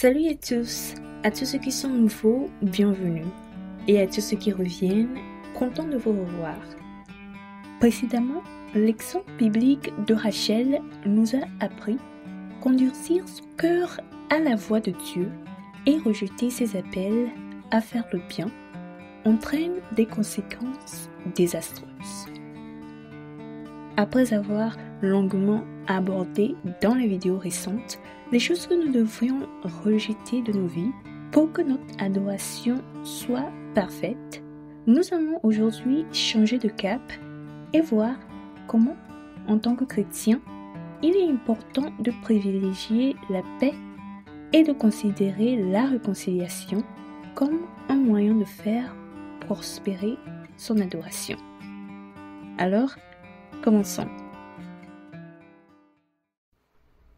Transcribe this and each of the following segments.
Salut à tous ceux qui sont nouveaux, bienvenue, et à tous ceux qui reviennent, contents de vous revoir. Précédemment, l'exemple biblique de Rachel nous a appris qu'endurcir son cœur à la voix de Dieu et rejeter ses appels à faire le bien entraîne des conséquences désastreuses. Après avoir longuement abordé dans les vidéos récentes les choses que nous devrions rejeter de nos vies pour que notre adoration soit parfaite, nous allons aujourd'hui changer de cap et voir comment, en tant que chrétien, il est important de privilégier la paix et de considérer la réconciliation comme un moyen de faire prospérer son adoration. Alors, commençons.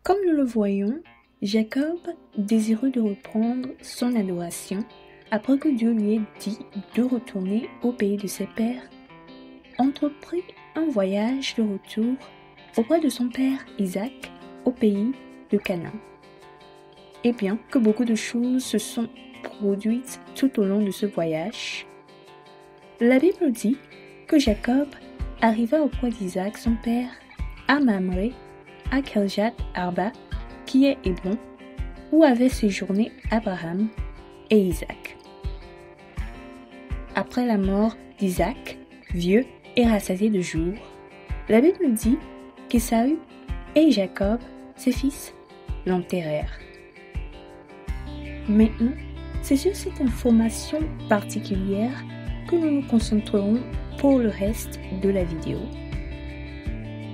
Comme nous le voyons, Jacob, désireux de reprendre son adoration, après que Dieu lui ait dit de retourner au pays de ses pères, entreprit un voyage de retour auprès de son père Isaac au pays de Canaan. Et bien que beaucoup de choses se sont produites tout au long de ce voyage, la Bible dit que Jacob arriva auprès d'Isaac son père à Mamré, à Kirjat Arba, qui est Hébron, où avaient séjourné Abraham et Isaac. Après la mort d'Isaac, vieux et rassasié de jours, la Bible dit qu'Ésaü et Jacob, ses fils, l'enterrèrent. Maintenant, c'est sur cette information particulière que nous nous concentrerons pour le reste de la vidéo.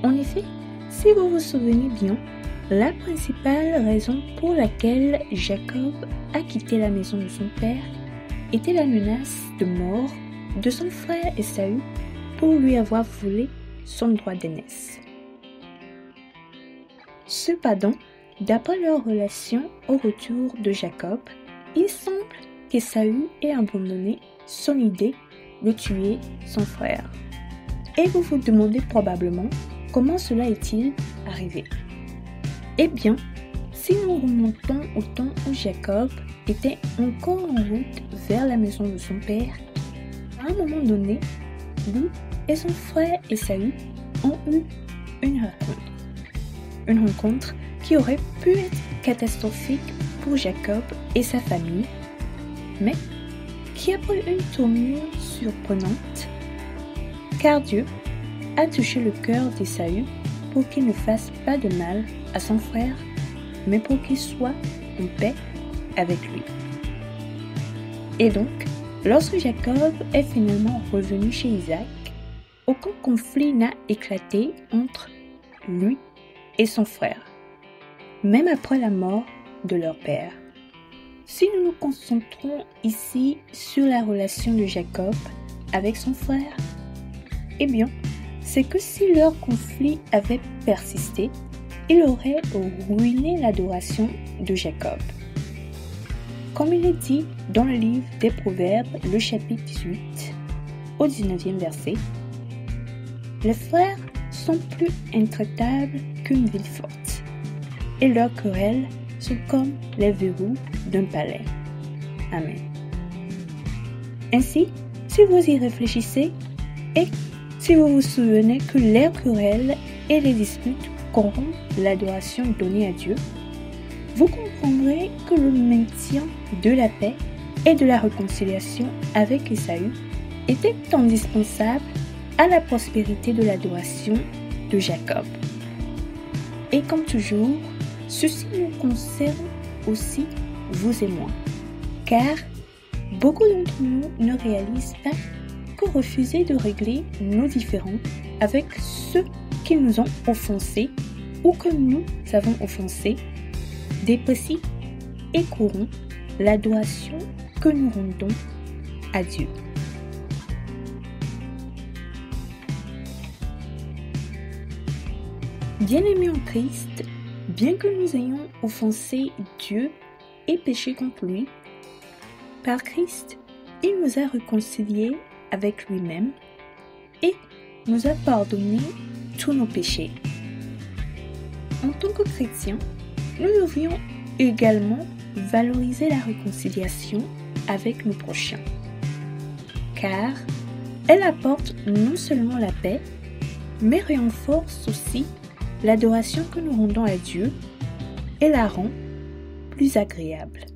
En effet, si vous vous souvenez bien, la principale raison pour laquelle Jacob a quitté la maison de son père était la menace de mort de son frère Ésaü pour lui avoir volé son droit d'aînesse. Cependant, d'après leur relation au retour de Jacob, il semble qu'Ésaü ait abandonné son idée de tuer son frère. Et vous vous demandez probablement comment cela est-il arrivé? Eh bien, si nous remontons au temps où Jacob était encore en route vers la maison de son père, à un moment donné, lui et son frère Ésaü ont eu une rencontre. Une rencontre qui aurait pu être catastrophique pour Jacob et sa famille, mais qui a pris une tournure surprenante, car Dieu a touché le cœur d'Ésaü pour qu'il ne fasse pas de mal à son frère, mais pour qu'il soit en paix avec lui. Et donc, lorsque Jacob est finalement revenu chez Isaac, aucun conflit n'a éclaté entre lui et son frère, même après la mort de leur père. Si nous nous concentrons ici sur la relation de Jacob avec son frère, eh bien, c'est que si leur conflit avait persisté, il aurait ruiné l'adoration de Jacob. Comme il est dit dans le livre des Proverbes, le chapitre 18, au 19e verset, « Les frères sont plus intraitables qu'une ville forte, et leurs querelles sont comme les verrous d'un palais. » Amen. Ainsi, si vous y réfléchissez, et si vous vous souvenez que les querelles et les disputes corrompent l'adoration donnée à Dieu, vous comprendrez que le maintien de la paix et de la réconciliation avec Ésaü était indispensable à la prospérité de l'adoration de Jacob. Et comme toujours, ceci nous concerne aussi vous et moi, car beaucoup d'entre nous ne réalisent pas que refuser de régler nos différends avec ceux qui nous ont offensés ou que nous avons offensés déprécie et corrompt l'adoration que nous rendons à Dieu. Bien-aimés en Christ, bien que nous ayons offensé Dieu et péché contre lui, par Christ, il nous a réconciliés avec lui-même et nous a pardonné tous nos péchés. En tant que chrétiens, nous devrions également valoriser la réconciliation avec nos prochains, car elle apporte non seulement la paix, mais renforce aussi l'adoration que nous rendons à Dieu et la rend plus agréable.